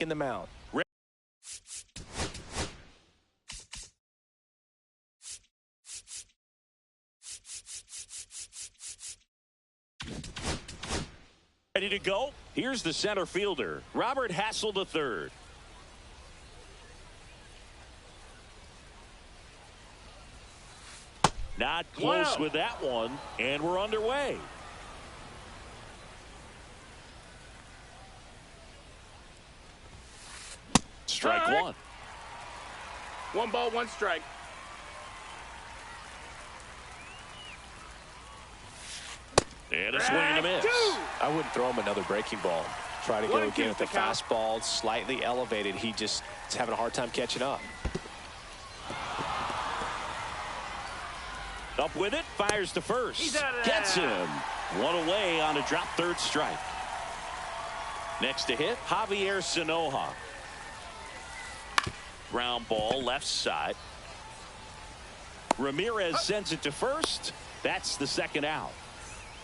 in the mound. Ready to go? Here's the center fielder, Robert Hassel III. Not close with that one, and we're underway. Strike one. 1 ball, 1 strike. And a swing and a miss. I wouldn't throw him another breaking ball. Try to go again with the fastball, slightly elevated. He just is having a hard time catching up. Up with it, fires to first. Gets him. One away on a drop third strike. Next to hit, Javier Sanoja. Ground ball left side. Ramirez sends it to first. That's the second out.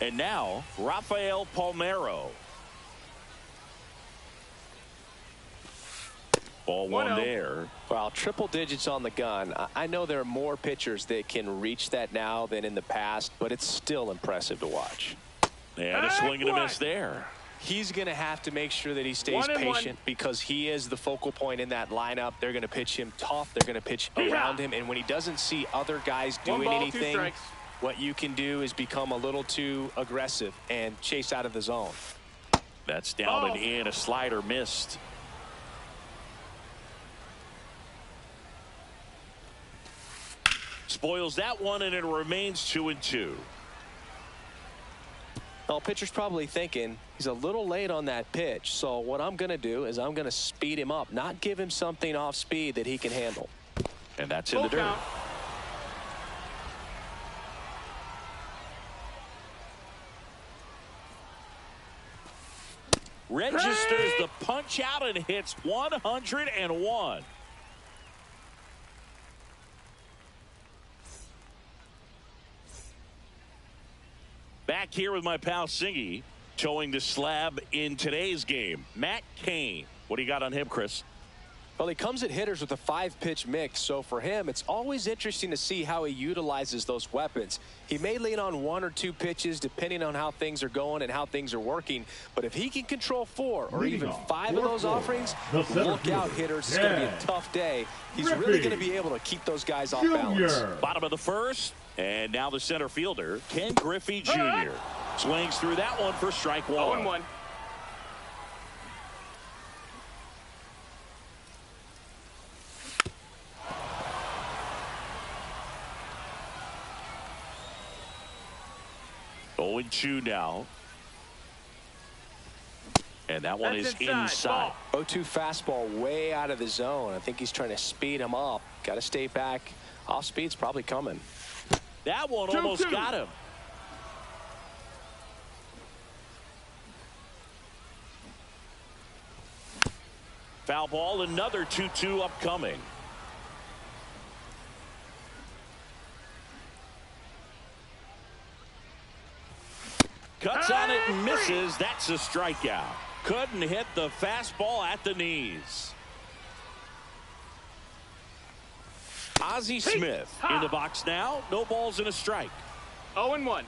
And now Rafael Palmeiro. Ball one there. Well, triple digits on the gun. I know there are more pitchers that can reach that now than in the past, but it's still impressive to watch. And a swing and a miss there. He's going to have to make sure that he stays patient because he is the focal point in that lineup. They're going to pitch him tough. They're going to pitch around him. And when he doesn't see other guys doing anything, what you can do is become a little too aggressive and chase out of the zone. That's down and in. A slider missed. Spoils that one, and it remains 2-2. Well, pitcher's probably thinking he's a little late on that pitch. So what I'm going to do is I'm going to speed him up, not give him something off speed that he can handle. And that's in the dirt. Registers the punch out and hits 101. Back here with my pal Singy, towing the slab in today's game. Matt Cain. What do you got on him, Chris? Well, he comes at hitters with a 5-pitch mix, so for him, it's always interesting to see how he utilizes those weapons. He may lean on 1 or 2 pitches depending on how things are going and how things are working, but if he can control 4 or even 5 of those offerings, look out, hitters. It's going to be a tough day. He's really going to be able to keep those guys off balance. Bottom of the first, and now the center fielder, Ken Griffey Jr. Swings through that one for strike one. 0-1. Going 2 now. And that one is inside. 0-2 fastball way out of the zone. I think he's trying to speed him up. Got to stay back. Off speed's probably coming. That one almost got him. Foul ball, another 2-2 upcoming. Cuts on it and misses. That's a strikeout. Couldn't hit the fastball at the knees. Ozzie Smith in the box now. No balls and a strike. 0-1.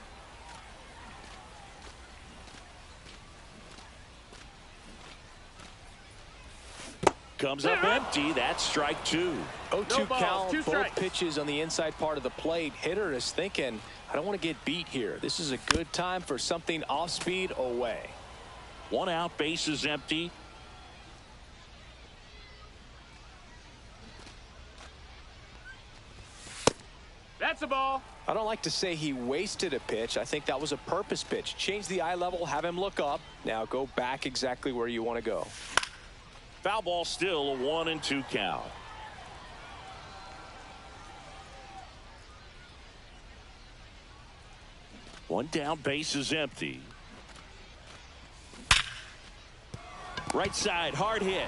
Comes up empty. That's strike 2. 0-2 count. Both pitches on the inside part of the plate. Hitter is thinking, I don't want to get beat here. This is a good time for something off speed away. 1 out, base is empty. That's a ball. I don't like to say he wasted a pitch. I think that was a purpose pitch. Change the eye level, have him look up. Now go back exactly where you want to go. Foul ball, still a 1-2 count. One down, base is empty. Right side, hard hit.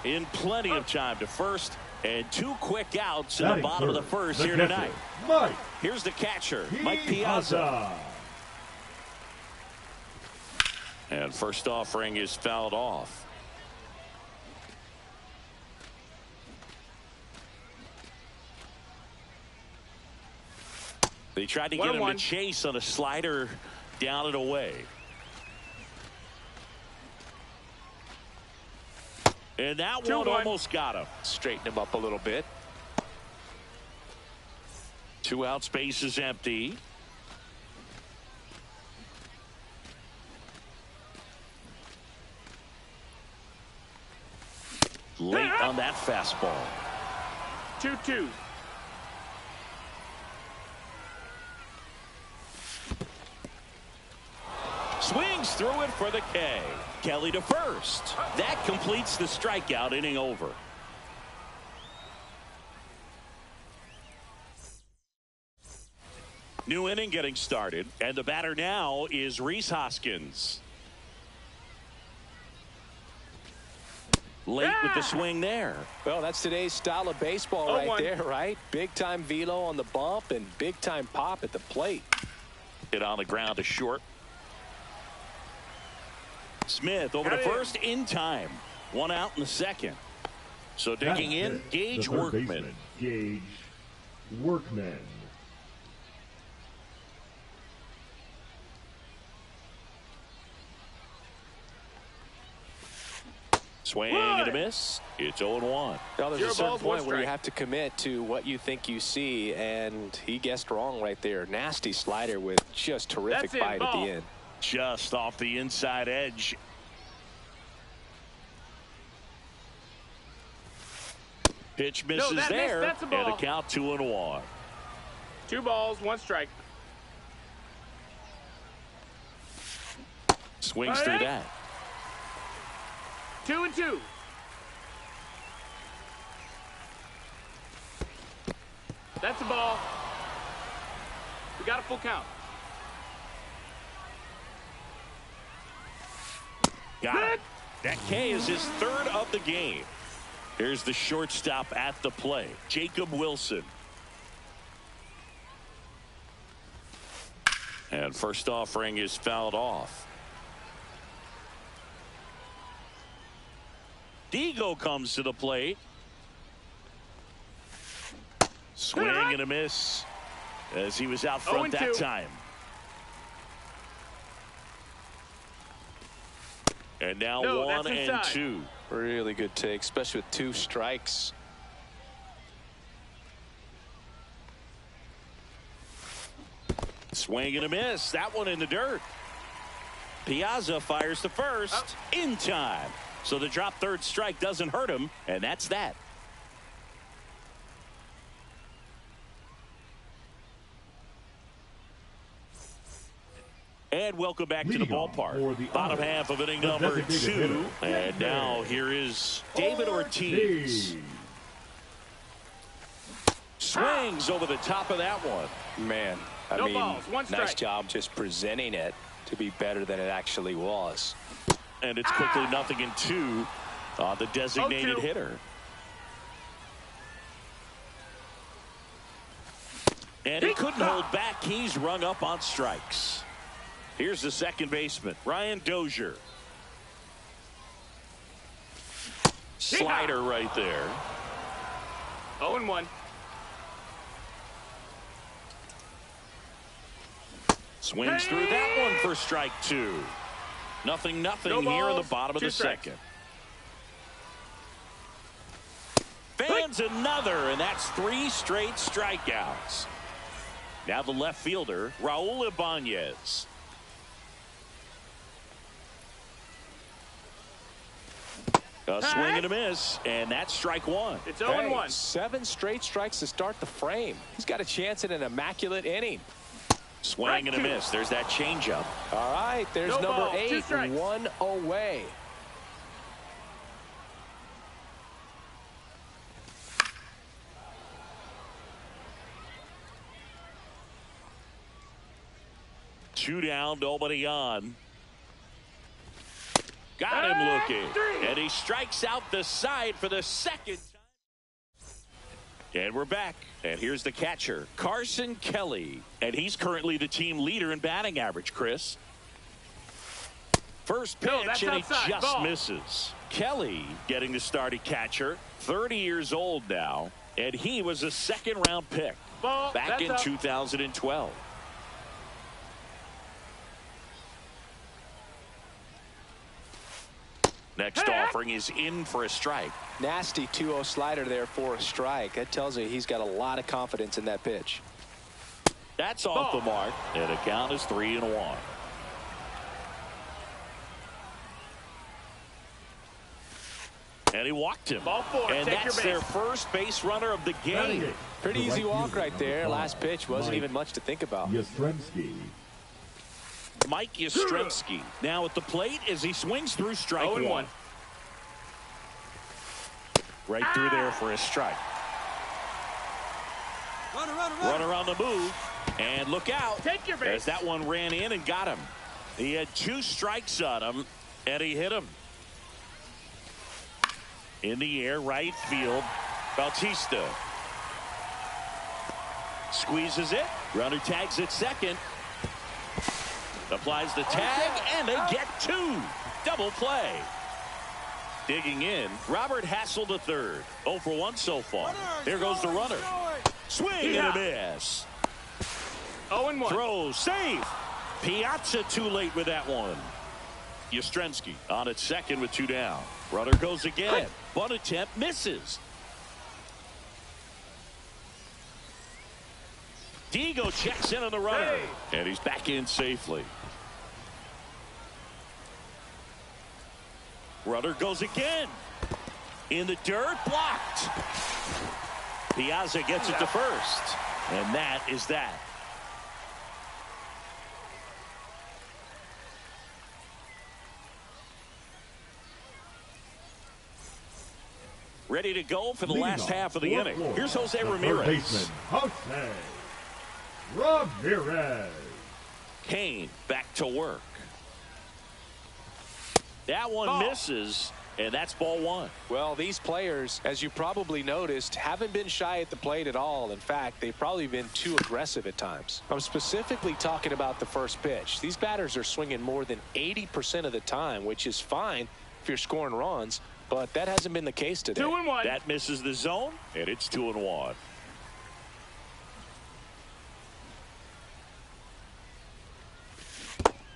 In plenty of time to first, and 2 quick outs in the bottom of the first here tonight. Here's the catcher, Mike Piazza. And first offering is fouled off. They tried to get him to chase on a slider down and away. And that one almost got him. Straighten him up a little bit. 2 out, space is empty. Late on that fastball. 2-2. Swings through it for the K. Kelly to first. That completes the strikeout, inning over. New inning getting started, and the batter now is Rhys Hoskins. Late with the swing there. Well, that's today's style of baseball right there, right? Big time velo on the bump and big time pop at the plate. Hit on the ground to short. Smith over to first in time. 1 out in the second. So digging in, Gage Workman. Gage Workman. Swing and a miss. It's 0-1. Well, there's a certain point where you have to commit to what you think you see, and he guessed wrong right there. Nasty slider with just terrific bite at the end. Just off the inside edge. Pitch misses there, and a count 2-1. 2 balls, 1 strike. Swings through that. 2-2. That's a ball. We got a full count. Got it. That K is his 3rd of the game. Here's the shortstop at the play, Jacob Wilson. And first offering is fouled off. Digo comes to the plate. Swing and a miss as he was out front that time. And now 1 and 2. Really good take, especially with 2 strikes. Swing and a miss. That one in the dirt. Piazza fires to first in time. So the drop 3rd strike doesn't hurt him, and that's that. And welcome back to the ballpark. Bottom half of inning number 2. And now here is David Ortiz. Swings over the top of that one. Man, I mean, nice job just presenting it to be better than it actually was. And it's quickly 0-2 on the designated hitter. And he couldn't hold back. He's rung up on strikes. Here's the second baseman, Ryan Dozier. Slider right there. 0-1. Swings through that one for strike 2. 0-0 here in the bottom of the second. Fans another, and that's 3 straight strikeouts. Now the left fielder, Raul Ibanez. A swing and a miss, and that's strike 1. It's 0-1. 7 straight strikes to start the frame. He's got a chance at an immaculate inning. Swing and a miss. There's that changeup. All right, there's number 8, 1 away. Two down, nobody on. Got him looking. And he strikes out the side for the second time. And we're back. And here's the catcher, Carson Kelly. And he's currently the team leader in batting average, Chris. First pitch, and he just misses. Kelly getting the start at catcher, 30 years old now. And he was a 2nd-round pick. Ball. Back in 2012. Next offering is in for a strike. Nasty 2-0 slider there for a strike. That tells you he's got a lot of confidence in that pitch. That's off the mark, and the count is 3-1. And he walked him. Ball four. And that's their first base runner of the game. Pretty easy walk right there. Last pitch wasn't even much to think about. Mike Yastrzemski now at the plate as he swings through strike one. Right through there for a strike. Runner on the move. And look out. Take your base. As that one ran in and got him. He had 2 strikes on him, and he hit him. In the air, right field, Bautista. Squeezes it. Runner tags at second. Applies the tag, and they get 2. Double play. Digging in, Robert Hassel to third. 0 for 1 so far. Here goes the runner. Swing and a miss. 0-1. Throw, save. Piazza too late with that one. Yastrzemski on at second with 2 down. Runner goes again. Bunt attempt misses. Diego checks in on the runner. And he's back in safely. Runner goes again. In the dirt, blocked. Piazza gets it to first. And that is that. Ready to go for the last half of the inning. Here's Jose Ramirez. Kane back to work. That one misses, and that's ball 1. Well, these players, as you probably noticed, haven't been shy at the plate at all. In fact, they've probably been too aggressive at times. I'm specifically talking about the first pitch. These batters are swinging more than 80% of the time, which is fine if you're scoring runs, but that hasn't been the case today. 2-1. That misses the zone, and it's 2-1.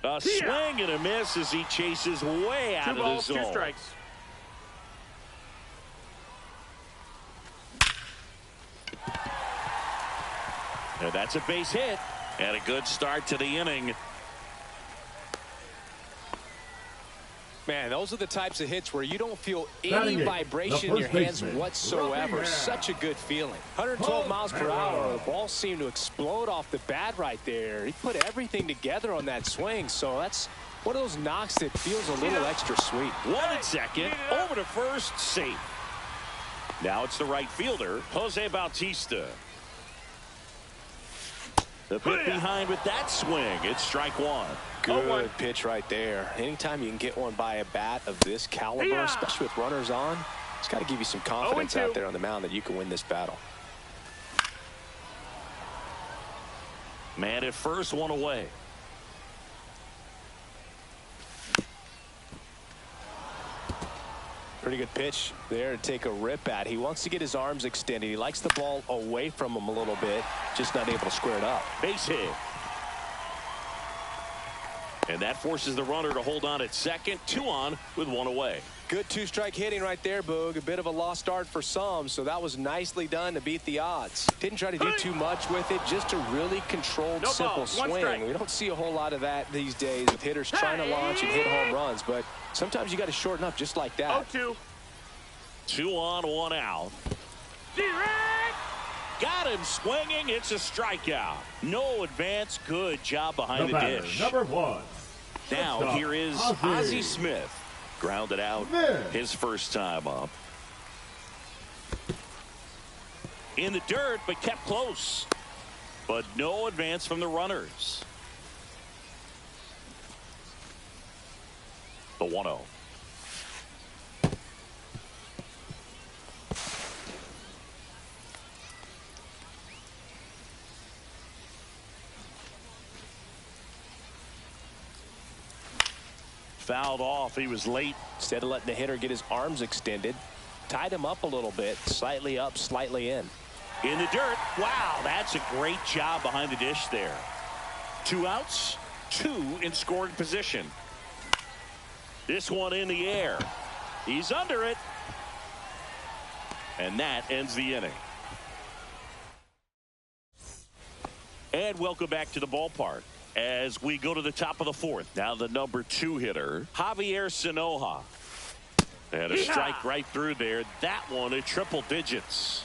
A swing and a miss as he chases way out of the zone. 2 balls, 2 strikes. And that's a base hit. And a good start to the inning. Man, those are the types of hits where you don't feel any vibration in your hands whatsoever. Such a good feeling. 112 miles per hour. The ball seemed to explode off the bat right there. He put everything together on that swing. So that's one of those knocks that feels a little extra sweet. 1 at second. Over to first. Safe. Now it's the right fielder, Jose Bautista. The pit behind with that swing. It's strike 1. Good pitch right there. Anytime you can get one by a bat of this caliber, especially with runners on, it's got to give you some confidence out there on the mound that you can win this battle. Man at first, 1 away. Pretty good pitch there to take a rip at. He wants to get his arms extended. He likes the ball away from him a little bit, just not able to square it up. Base hit. And that forces the runner to hold on at second. 2 on with 1 away. Good 2-strike hitting right there, Boog. A bit of a lost start for some, so that was nicely done to beat the odds. Didn't try to do too much with it, just a really controlled, simple swing. We don't see a whole lot of that these days with hitters trying to launch and hit home runs, but sometimes you got to shorten up just like that. 0-2. 2 on, 1 out. Got him swinging. It's a strikeout. No advance. Good job behind the dish. Number 1. Now here is Ozzie Smith. Grounded out his first time up. In the dirt, but kept close. But no advance from the runners. The 1-0. Fouled off. He was late. Instead of letting the hitter get his arms extended, tied him up a little bit, slightly up, slightly in. In the dirt. Wow, that's a great job behind the dish there. 2 outs, 2 in scoring position. This one in the air. He's under it. And that ends the inning. And welcome back to the ballpark as we go to the top of the 4th. Now the number 2 hitter, Javier Sanoja. And a strike right through there. That one at triple digits.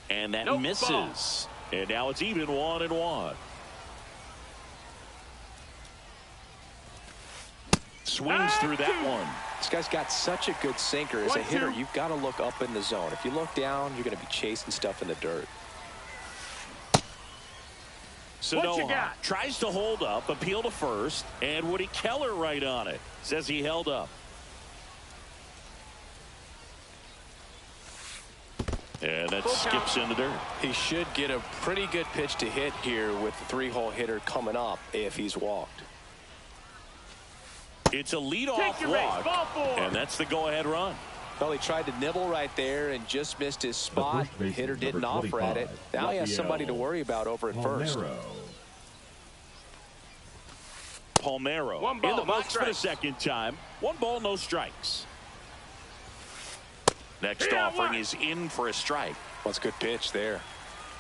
And that misses. Ball. And now it's even 1-1. Swings through that one. This guy's got such a good sinker. As a hitter, you've got to look up in the zone. If you look down, you're going to be chasing stuff in the dirt. Sanoja tries to hold up, appeal to first, and Woody Keller right on it. Says he held up. And that skips in the dirt. He should get a pretty good pitch to hit here with the 3-hole hitter coming up if he's walked. It's a leadoff walk, and that's the go-ahead run. Well, he tried to nibble right there and just missed his spot. The hitter didn't offer at it. Now he has somebody to worry about over at first. Palmeiro in the box for the second time. 1 ball, no strikes. Next offering is in for a strike. Well, it's a good pitch there.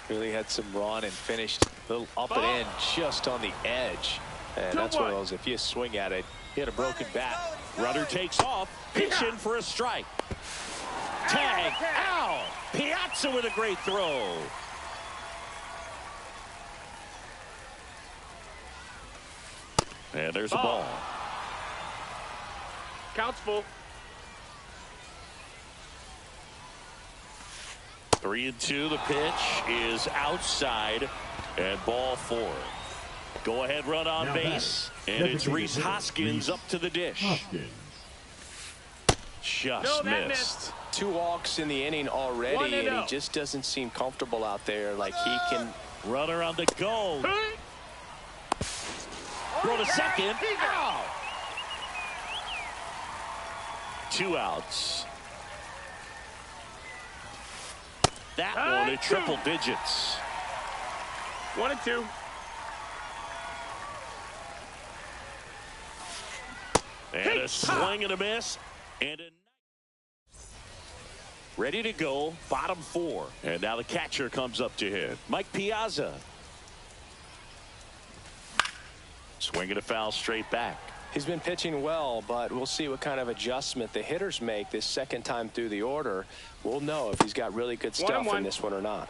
Really had some run and finished a little up and in just on the edge. And that's one of those, if you swing at it, he had a broken bat. Runner takes off. Pitch in for a strike. Tag out. Piazza with a great throw. And there's a ball. Counts full. 3-2. The pitch is outside and ball 4. Go ahead run on now base. And it's Rhys Hoskins up to the dish. Just missed. 2 walks in the inning already, and he just doesn't seem comfortable out there like he can. Runner on the go. Throw to second. Out. 2 outs. That one at triple digits. 1-2. And a swing and a miss. And ready to go. Bottom 4. And now the catcher comes up to hit. Mike Piazza. Swing and a foul straight back. He's been pitching well, but we'll see what kind of adjustment the hitters make this second time through the order. We'll know if he's got really good stuff in this one or not.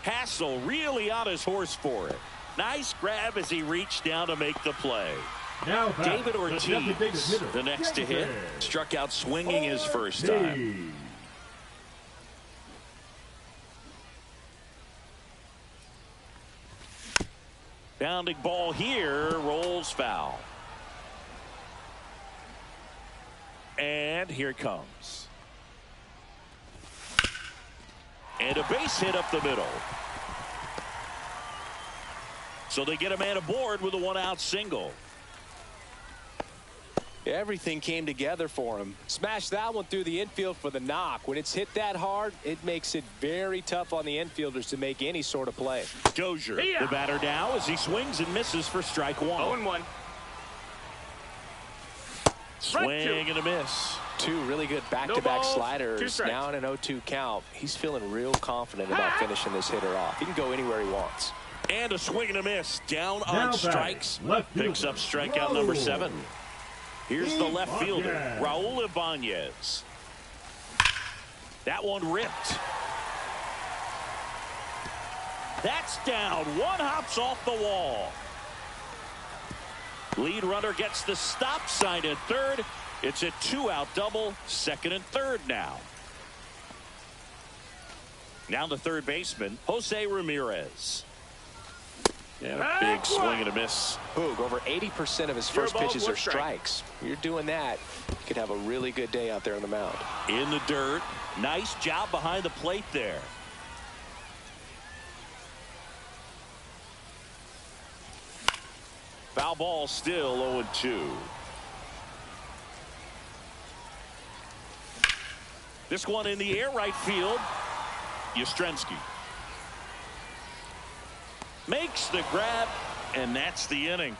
Hassel really on his horse for it. Nice grab as he reached down to make the play. Now David Ortiz, the next to hit, struck out swinging his first time. Bounding ball here, rolls foul. And here it comes. And a base hit up the middle. So they get a man aboard with a 1-out single. Everything came together for him. Smashed that one through the infield for the knock. When it's hit that hard, it makes it very tough on the infielders to make any sort of play. Dozier, the batter now as he swings and misses for strike 1. 0-1. Swing and a miss. 2 really good back-to-back sliders. Now in an 0-2 count. He's feeling real confident about finishing this hitter off. He can go anywhere he wants. And a swing and a miss. Down on strikes. Picks up strikeout number 7. Here's the left fielder, Raul Ibanez. That one ripped. That's down. 1 hops off the wall. Lead runner gets the stop sign at third. It's a 2-out double, second and third now. Now the third baseman, Jose Ramirez. And a big swing and a miss. Boog, over 80% of his first pitches are strikes. You're doing that, you could have a really good day out there on the mound. In the dirt. Nice job behind the plate there. Foul ball, still 0-2. This one in the air, right field. Yastrzemski makes the grab, and that's the inning.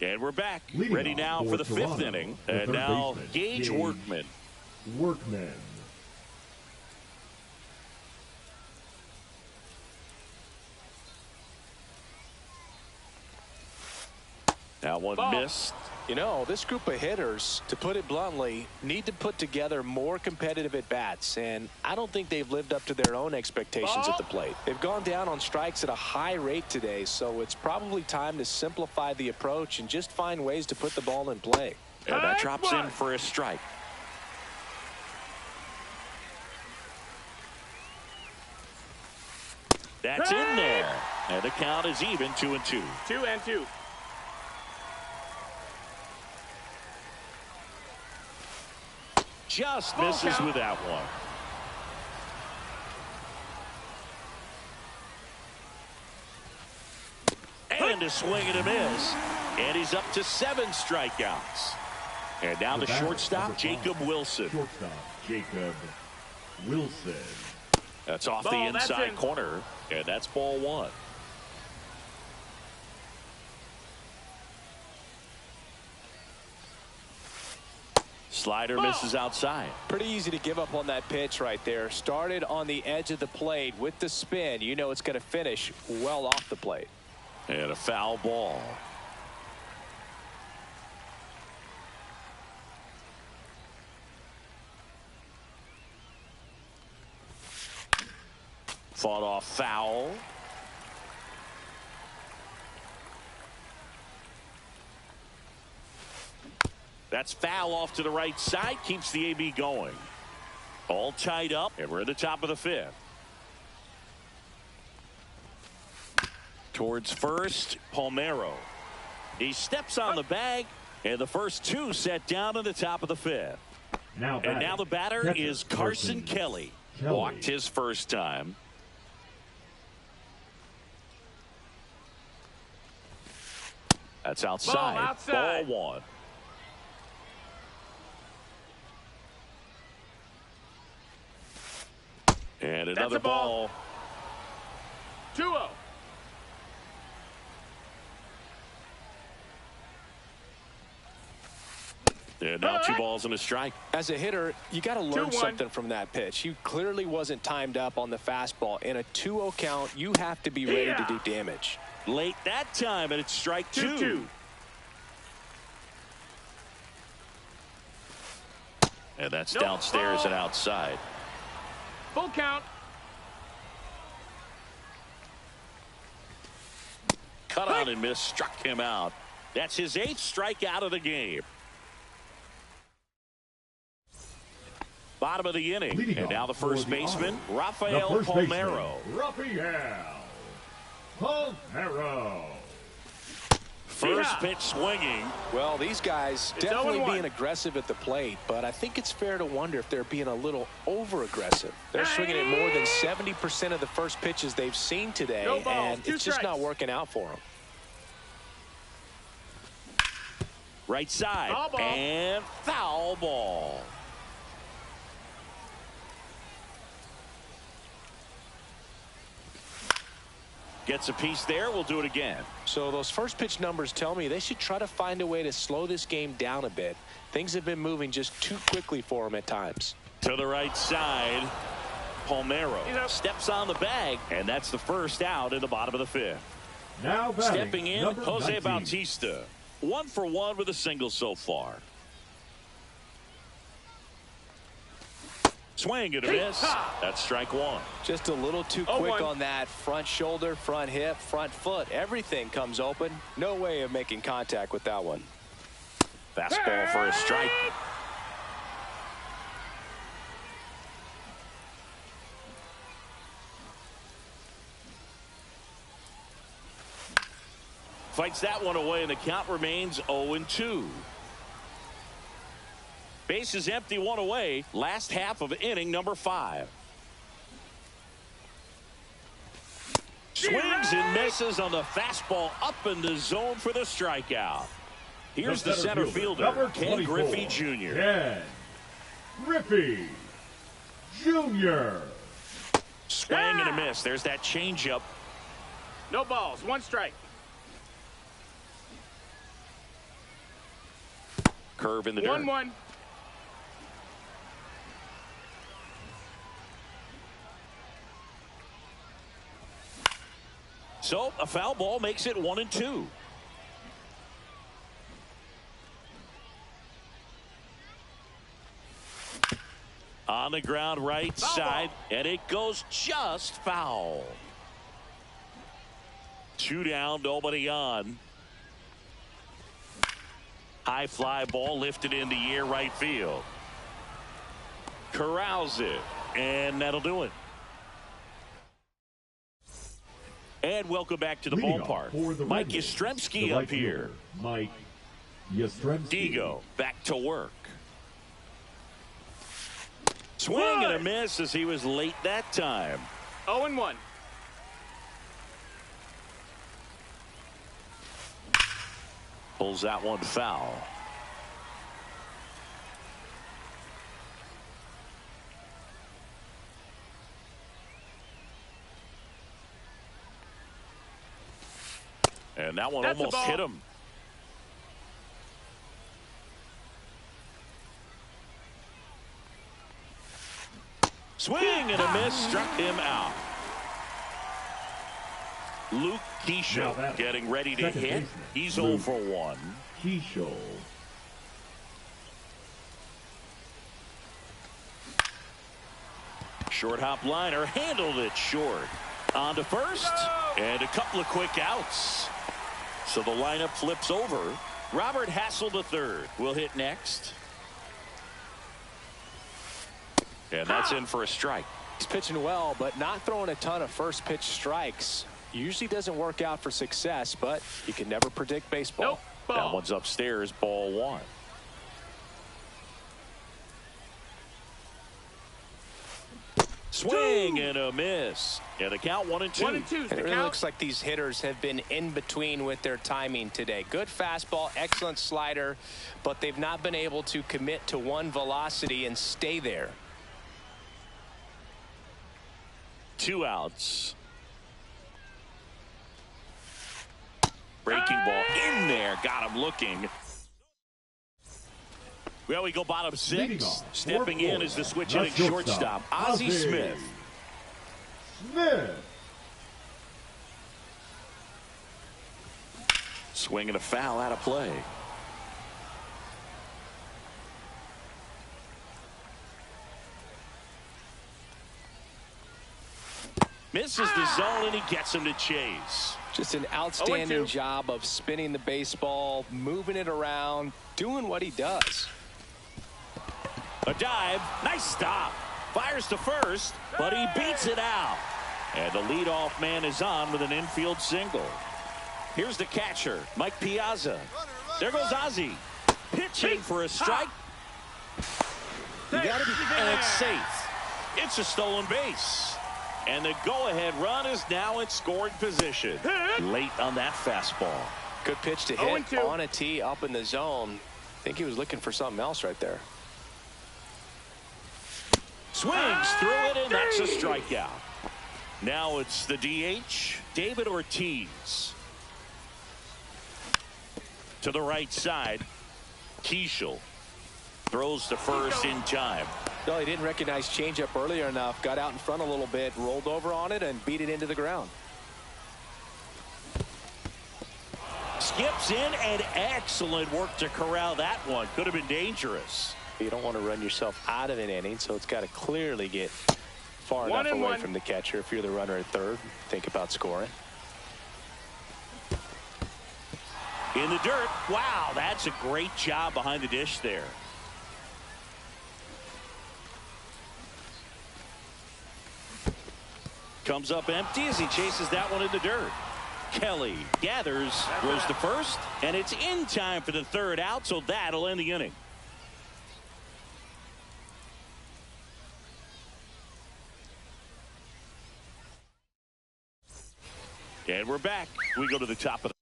And we're back, ready now for the fifth inning. And now Gage Workman. That one missed. You know, this group of hitters, to put it bluntly, need to put together more competitive at-bats, and I don't think they've lived up to their own expectations at the plate. They've gone down on strikes at a high rate today, so it's probably time to simplify the approach and just find ways to put the ball in play. And that drops in for a strike. That's in there. And the count is even, 2-2. 2-2. Just misses with that one. And a swing and a miss. And he's up to 7 strikeouts. And now the shortstop, Jacob Wilson. That's off the inside corner. And that's ball 1. Slider misses outside. Pretty easy to give up on that pitch right there. Started on the edge of the plate with the spin. You know it's going to finish well off the plate. And a foul ball. Fought off foul. That's foul off to the right side. Keeps the AB going. All tied up, and we're at the top of the 5th. Towards first, Palmeiro. He steps on the bag, and the first 2 set down at the top of the 5th. And now the batter is Carson Kelly. Walked his first time. That's outside. Ball 1. And another ball. 2-0. And now 2 balls and a strike. As a hitter, you got to learn something from that pitch. He clearly wasn't timed up on the fastball. In a 2-0 count, you have to be ready to do damage. Late that time, and it's strike 2. And that's downstairs and outside. Full count. Cut on and miss, struck him out. That's his 8th strikeout of the game. Bottom of the inning, and now the first baseman, Rafael Palmeiro. First pitch swinging. Well, these guys definitely being aggressive at the plate, but I think it's fair to wonder if they're being a little over-aggressive. They're swinging at more than 70% of the first pitches they've seen today, and it's just not working out for them. Right side, and foul ball. Gets a piece there. We'll do it again. So those first pitch numbers tell me they should try to find a way to slow this game down a bit. Things have been moving just too quickly for them at times. To the right side, Palmeiro steps on the bag, and that's the first out in the bottom of the 5th. Now stepping in, Jose Bautista. 1 for 1 with a single so far. Swing and a miss. That's strike 1. Just a little too quick on that. Front shoulder, front hip, front foot. Everything comes open. No way of making contact with that one. Fastball for a strike. Fights that one away, and the count remains 0-2. Base is empty, one away. Last half of inning number 5. Swings and misses on the fastball up in the zone for the strikeout. Here's the center fielder, Ken Griffey Jr. Ken Griffey Jr. Swing and a miss. There's that changeup. No balls, 1 strike. Curve in the dirt. 1-1. So a foul ball makes it 1-2. On the ground right side, and it goes just foul. 2 down, nobody on. High fly ball lifted in the air right field. Corrals it, and that'll do it. And welcome back to the ballpark. Mike Yastrzemski up here. Mike Yastrzemski. Digo back to work. Swing and a miss as he was late that time. 0-1. Pulls that one foul. And that one almost hit him. Swing and a miss, struck him out. Luke Keisha getting ready to hit. He's 0 for 1. Keisha. Short hop liner, handled it short. On to first, and a couple of quick outs. So the lineup flips over. Robert Hassel III will hit next. And that's in for a strike. He's pitching well, but not throwing a ton of first pitch strikes. Usually doesn't work out for success, but you can never predict baseball. Nope. That one's upstairs, ball 1. Swing and a miss. And the count 1-2. 1-2. It really looks like these hitters have been in between with their timing today. Good fastball, excellent slider, but they've not been able to commit to one velocity and stay there. 2 outs. Breaking ball in there. Got him looking. Well, we go bottom 6. Stepping in is the switch hitting shortstop, Ozzie Smith. Swing and a foul out of play. Misses the zone, and he gets him to chase. Just an outstanding job of spinning the baseball, moving it around, doing what he does. A dive, nice stop. Fires to first, but he beats it out. And the leadoff man is on with an infield single. Here's the catcher, Mike Piazza. There goes Ozzie. Pitching for a strike. You gotta be, and it's safe. It's a stolen base. And the go-ahead run is now in scoring position. Late on that fastball. Good pitch to hit on a tee up in the zone. I think he was looking for something else right there. Swings through it, and that's a strikeout. Now it's the DH, David Ortiz. To the right side, Keisha throws to first in time. No, he didn't recognize changeup earlier enough. Got out in front a little bit, rolled over on it, and beat it into the ground. Skips in, and excellent work to corral that one. Could have been dangerous. You don't want to run yourself out of an inning, so it's got to clearly get far enough away from the catcher. If you're the runner at third, think about scoring. In the dirt. Wow, that's a great job behind the dish there. Comes up empty as he chases that one in the dirt. Kelly gathers, throws to first, and it's in time for the third out, so that'll end the inning. And we're back. We go to the top of the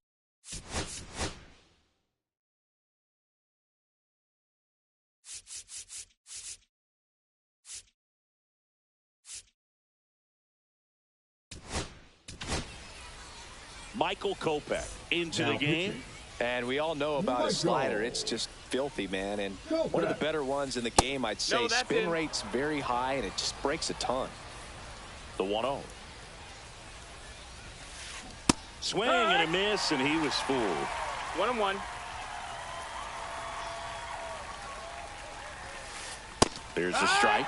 Michael Kopech into the game. And we all know about his slider. It's just filthy, man. And one of the better ones in the game, I'd say. Spin rate's very high, and it just breaks a ton. The 1-0. Swing and a miss, and he was fooled. 1-1. There's a strike.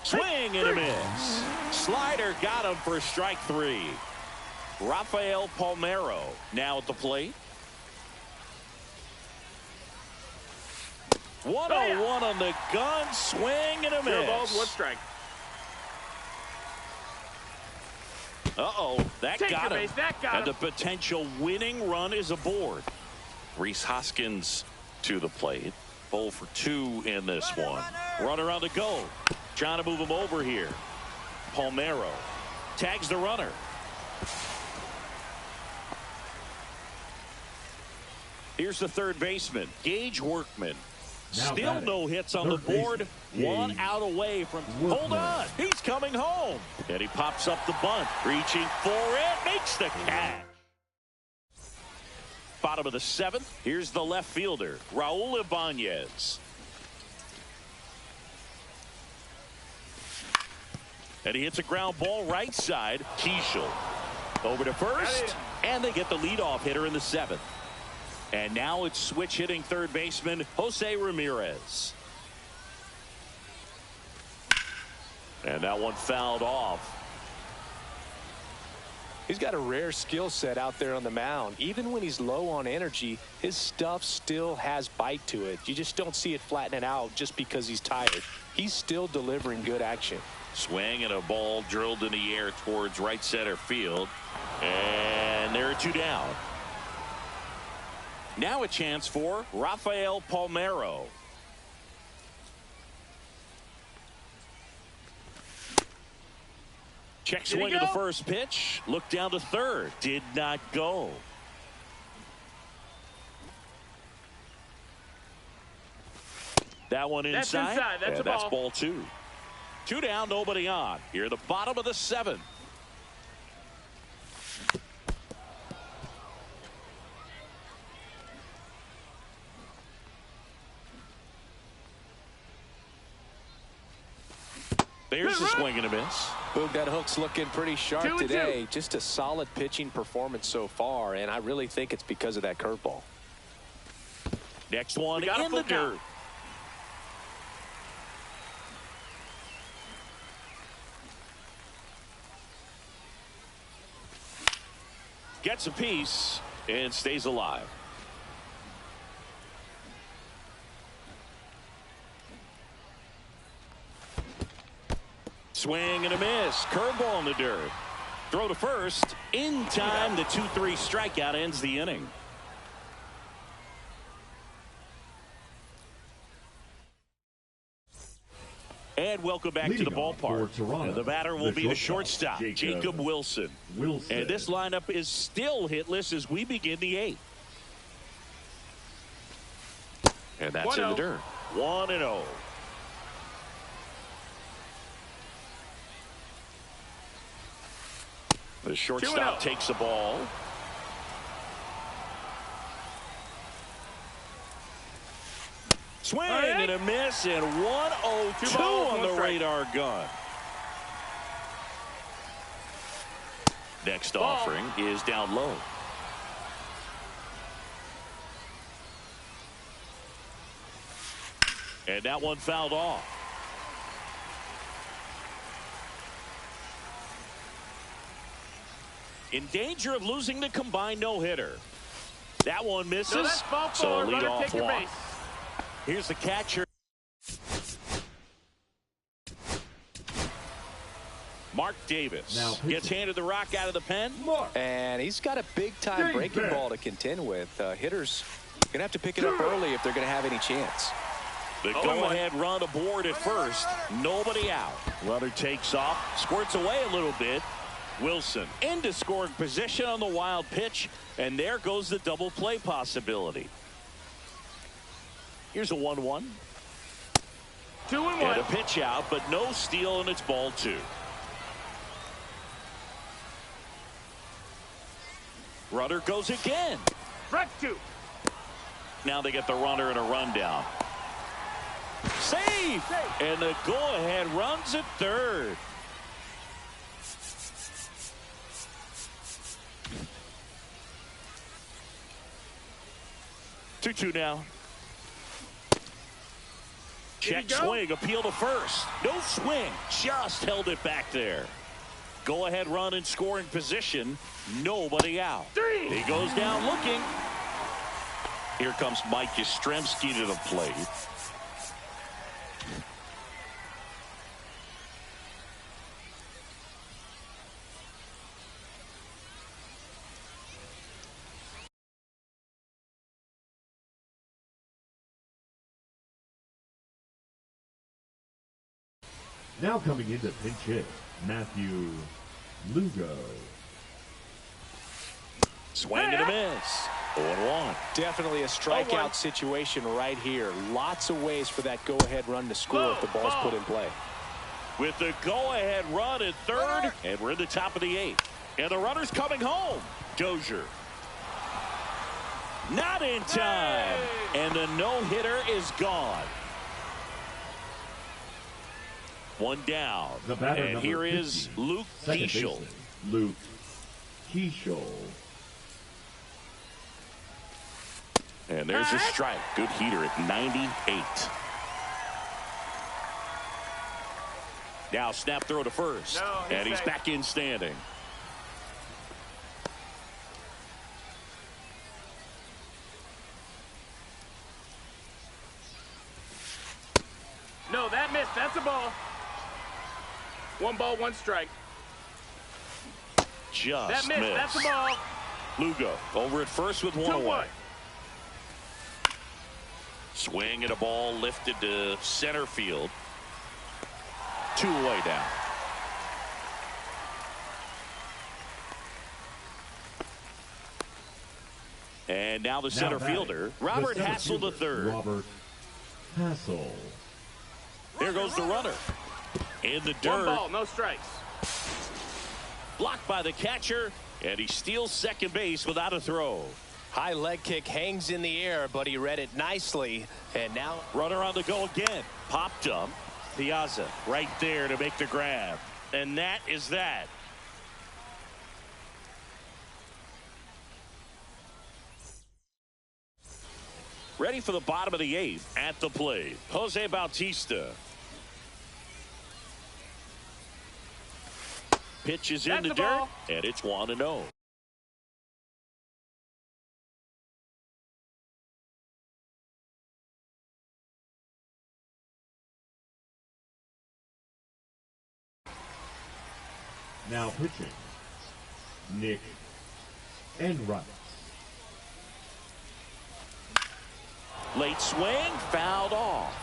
Swing and a miss. Slider got him for strike 3. Rafael Palmeiro now at the plate. 1-0-1 on the gun. Swing and a miss. 0 balls, 1 strike. That got him. And the potential winning run is aboard. Rhys Hoskins to the plate. 0 for 2 in this one. Runner on the go. Trying to move him over here. Palmeiro tags the runner. Here's the third baseman, Gage Workman. Still no hits on the board. 1 out away from. Hold on. He's coming home. And he pops up the bunt. Reaching for it. Makes the catch. Bottom of the 7th. Here's the left fielder, Raul Ibanez. And he hits a ground ball right side. Keishel over to first. And they get the leadoff hitter in the 7th. And now it's switch hitting third baseman Jose Ramirez. And that one fouled off. He's got a rare skill set out there on the mound. Even when he's low on energy, his stuff still has bite to it. You just don't see it flattening out just because he's tired. He's still delivering good action. Swing and a ball drilled in the air towards right center field. And there are 2 down. Now a chance for Rafael Palmeiro. Check swing of the first pitch. Look down to third. Did not go. That one inside. That's ball 2. 2 down, nobody on. Here, the bottom of the 7th. There's the swing and a miss. Boog, that hook's looking pretty sharp today. Just a solid pitching performance so far, and I really think it's because of that curveball. Next one in the dirt. Gets a piece and stays alive. Swing and a miss. Curveball in the dirt. Throw to first. In time. The 2-3 strikeout ends the inning. And welcome back to the ballpark. And the batter will be the shortstop, Jacob Wilson. And this lineup is still hitless as we begin the 8th. And that's in the dirt. 1-0. The shortstop takes the ball. Swing and a miss, and 1-0-2 on the radar gun. Next offering is down low. And that one fouled off. In danger of losing the combined no-hitter. That one misses. So lead off walk. Here's the catcher. Mark Davis gets handed the rock out of the pen. And he's got a big-time breaking ball to contend with. Hitters going to have to pick it up early if they're going to have any chance. The go-ahead run aboard at first. Nobody out. Runner takes off, squirts away a little bit. Wilson into scoring position on the wild pitch, and there goes the double play possibility. Here's a 1-1. 2-1. And a pitch out, but no steal, and it's ball 2. Runner goes again. Strike 2. Now they get the runner and a rundown. Save! And the go-ahead runs at third. Two now. Check swing, appeal to first. No swing, just held it back there. Go ahead run in scoring position. Nobody out. 3. He goes down looking. Here comes Mike Yastrzemski to the plate. Now coming into pinch hit, Matthew Lugo. Swing and a miss. 0-1. Definitely a strikeout situation right here. Lots of ways for that go-ahead run to score if the ball's put in play. With the go-ahead run at third, and we're in the top of the 8th. And the runner's coming home. Dozier. Not in time. And the no-hitter is gone. One down. The batter, and here 50, is Luke second Keishel. baseman, Luke Keishel. And there's a strike. Good heater at 98. Now snap throw to first. And he's back in standing. No, that missed. That's a ball. 1 ball, 1 strike. Just that missed. missed. That's a ball. Lugo over at first with 1 away. 2-1. Swing and a ball lifted to center field. 2 away now. And now the center fielder, Robert Hassel III. Robert Hassel. There goes the runner. In the 1 dirt. ball, no strikes. Blocked by the catcher, and he steals second base without a throw. High leg kick hangs in the air, but he read it nicely. And now Runner on the go again. Popped up. Piazza right there to make the grab. And that is that. Ready for the bottom of the 8th at the plate. Jose Bautista. Pitch is in the dirt, and it's 1-0. Now pitching, Nick Enright. Late swing, fouled off.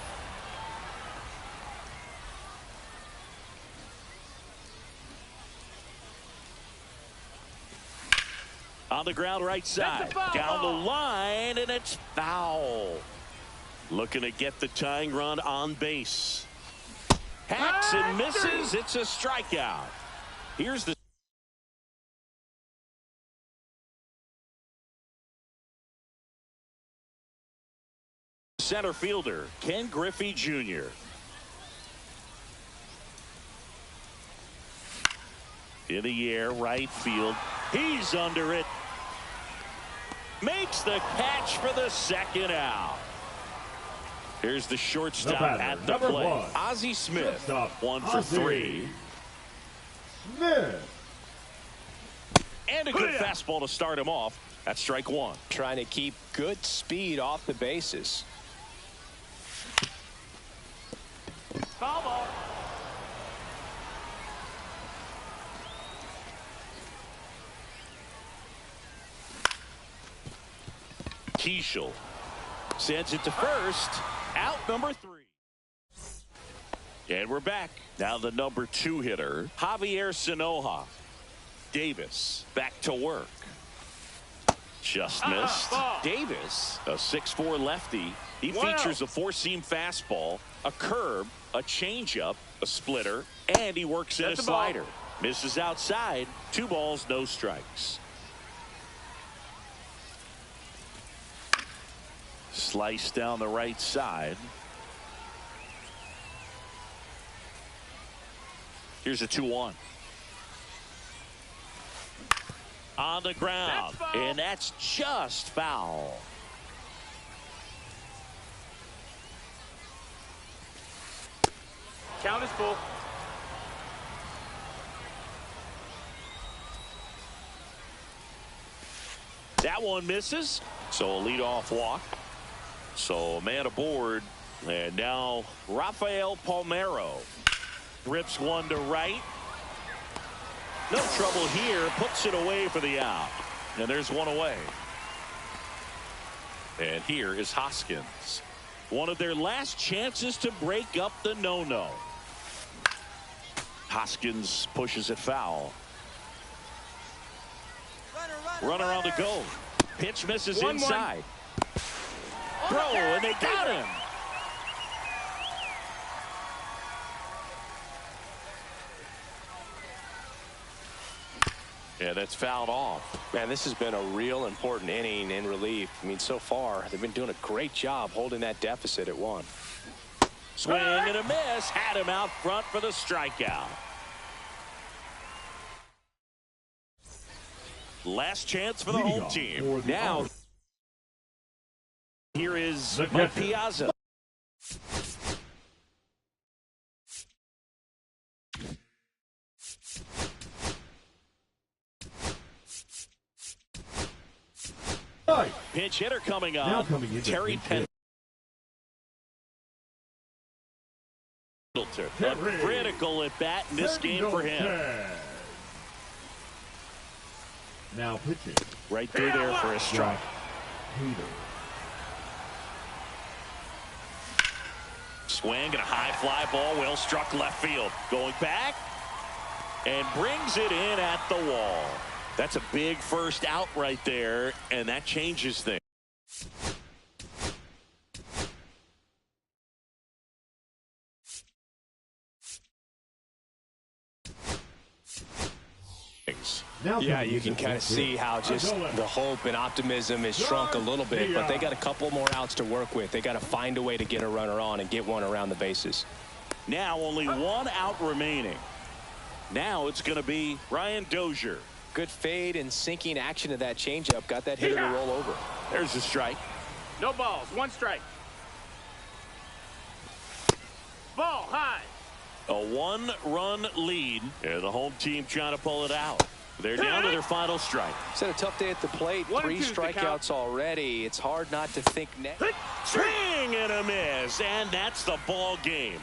On the ground right side. Down the line, and it's foul. Looking to get the tying run on base. Hacks and misses. It's a strikeout. Here's the center fielder, Ken Griffey Jr. In the air, right field. He's under it. Makes the catch for the second out. Here's the shortstop at the plate. Ozzie Smith, 1 for 3. Smith. And a good fastball to start him off. That's strike 1. trying to keep good speed off the bases. Foul ball. Keishel sends it to first. Out number 3. And we're back. Now the number 2 hitter, Javier Sanoja. Davis back to work. Just missed. Davis, a 6'4" lefty. He features a 4-seam fastball, a curve, a changeup, a splitter, and he works in a slider. Misses outside. 2 balls, no strikes. Slice down the right side. Here's a 2-1. On the ground, and that's just foul. Count is full. That one misses, so a leadoff walk. So a man aboard, and now Rafael Palmeiro rips one to right. No trouble here, puts it away for the out. And there's one away. And here is Hoskins. One of their last chances to break up the no-no. Hoskins pushes it foul. Runner on the go. Pitch misses inside. Throw, and they got him. Yeah, that's fouled off. Man, this has been a real important inning in relief. I mean, so far, they've been doing a great job holding that deficit at 1. Swing and a miss. Had him out front for the strikeout. Last chance for the home team. Now, here is Mike Piazza. Pinch hitter coming up. Terry Pendleton. A critical at bat in this game for him. Now pitching. Right through there for a strike. Swing and a high fly ball, well struck left field. Going back and brings it in at the wall. That's a big first out right there, and that changes things. Yeah, you can kind of see how just the hope and optimism has shrunk a little bit, but they got a couple more outs to work with. They got to find a way to get a runner on and get one around the bases. Now only 1 out remaining. Now it's going to be Ryan Dozier. Good fade and sinking action to that changeup. Got that hitter to roll over. There's a strike. No balls, 1 strike. Ball high. A 1-run lead, and the home team trying to pull it out. They're down to their final strike. It's had a tough day at the plate. 3 strikeouts already. It's hard not to think next. Swing and a miss, and that's the ball game.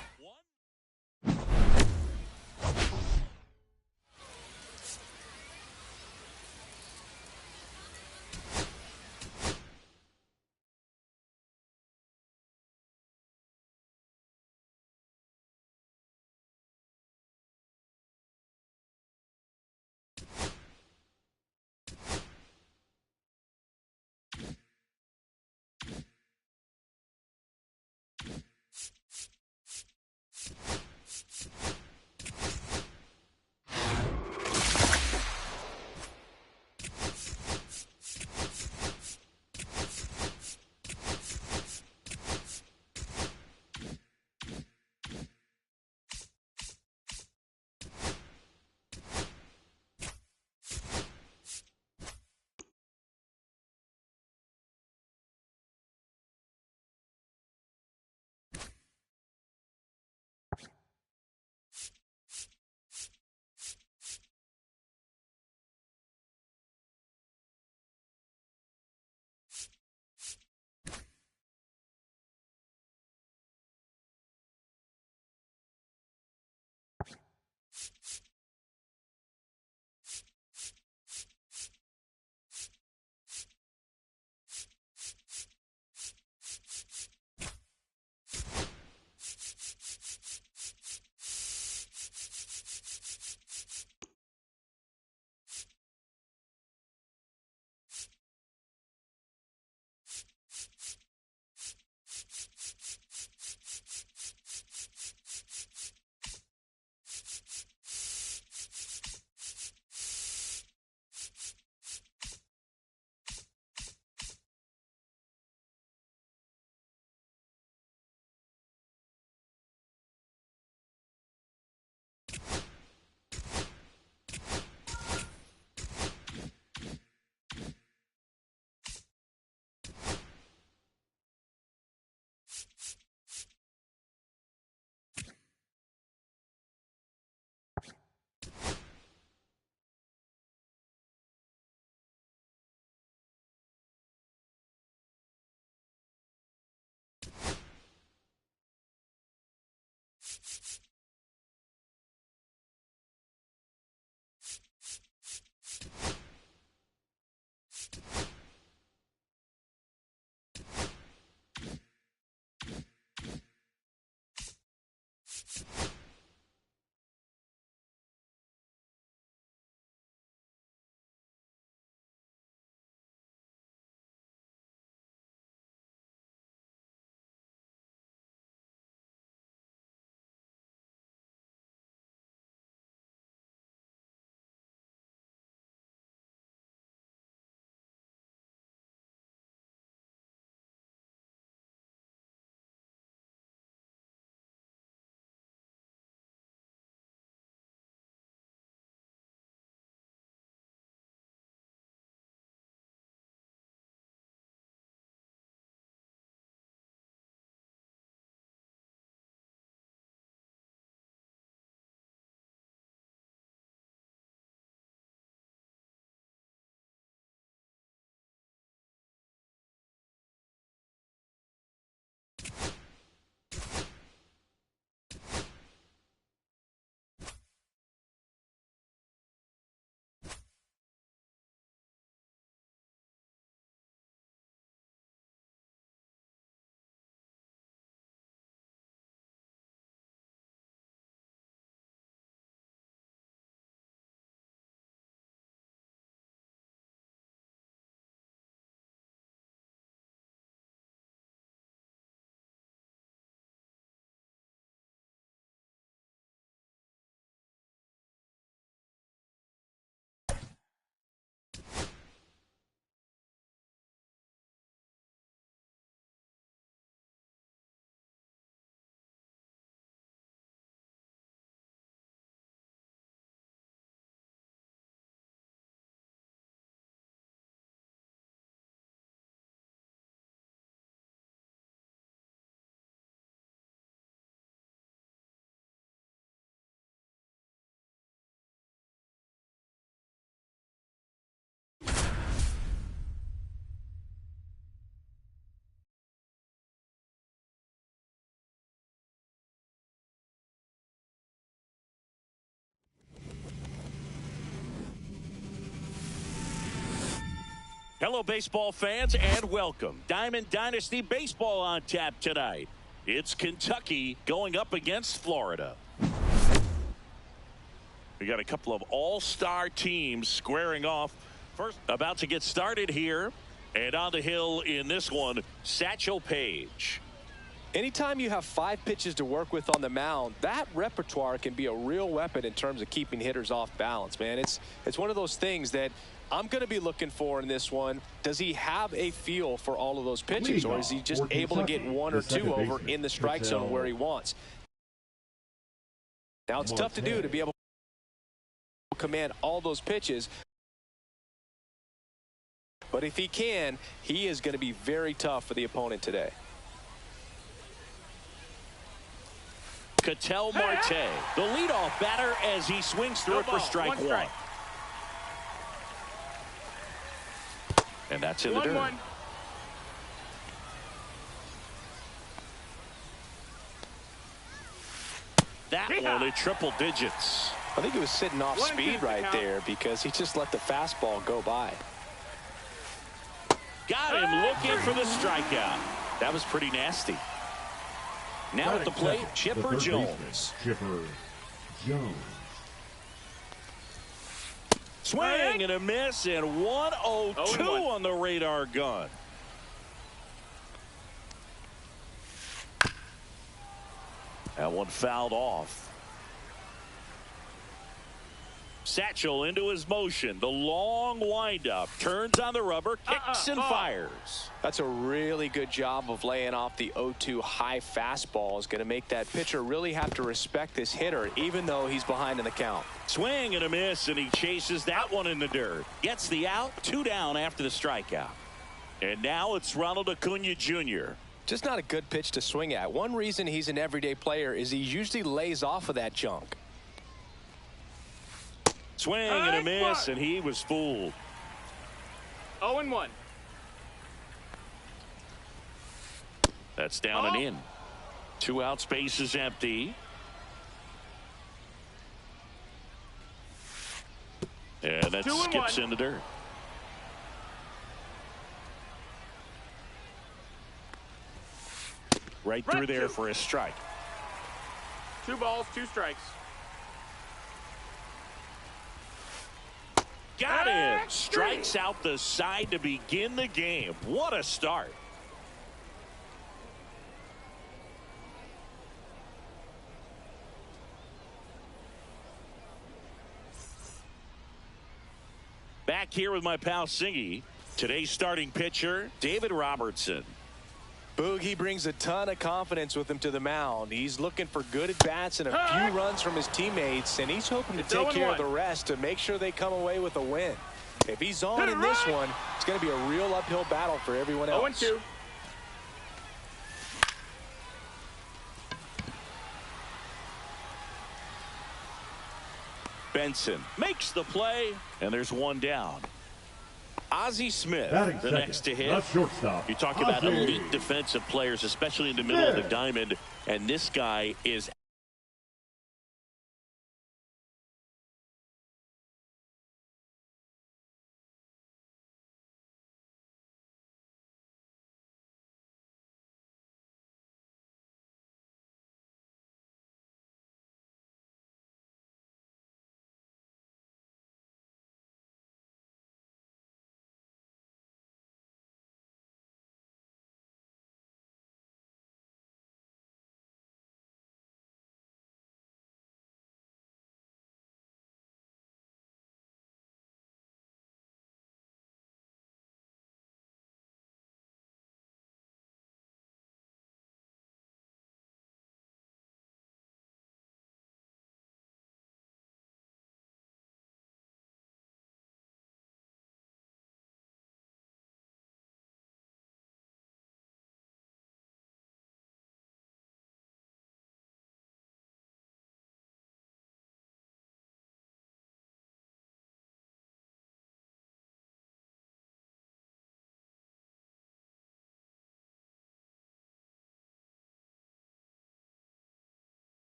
Hello, baseball fans, and welcome. Diamond Dynasty Baseball on tap tonight. It's Kentucky going up against Florida. We got a couple of all-star teams squaring off. First, about to get started here. And on the hill in this one, Satchel Paige. Anytime you have 5 pitches to work with on the mound, that repertoire can be a real weapon in terms of keeping hitters off balance, man. It's one of those things that I'm going to be looking for in this one. Does he have a feel for all of those pitches, or is he just able to get 1 or 2 over in the strike zone where he wants? Now, it's tough to do, to be able to command all those pitches. But if he can, he is going to be very tough for the opponent today. Ketel Marte, the leadoff batter, as he swings through it for strike 1. And that's in the dirt. That one at triple digits. I think he was sitting off speed right there because he just let the fastball go by. Got him looking for the strikeout. That was pretty nasty. Now at the plate, Chipper Jones. Chipper Jones. Swing and a miss, and 102 on the radar gun. That one fouled off. Satchel into his motion. The long windup. Turns on the rubber. Kicks and fires. That's a really good job of laying off the 0-2 high fastball. Is going to make that pitcher really have to respect this hitter, even though he's behind in the count. Swing and a miss, and he chases that one in the dirt. Gets the out. 2 down after the strikeout. And now it's Ronald Acuna Jr. Just not a good pitch to swing at. One reason he's an everyday player is he usually lays off of that junk. Swing and a miss, and he was fooled. 0-1. That's down and in. 2 out, space is empty. And that skips in the dirt. Right through there for a strike. 2 balls, 2 strikes. Got him. Strikes out the side to begin the game. What a start. Back here with my pal Singy. Today's starting pitcher, David Robertson. Boog, he brings a ton of confidence with him to the mound. He's looking for good at-bats and a few runs from his teammates, and he's hoping to take care of the rest to make sure they come away with a win. If he's on in this one, it's going to be a real uphill battle for everyone else. 0-2. Benson makes the play, and there's one down. Ozzie Smith, the next to hit. Shortstop. You talk about elite defensive players, especially in the middle of the diamond, and this guy is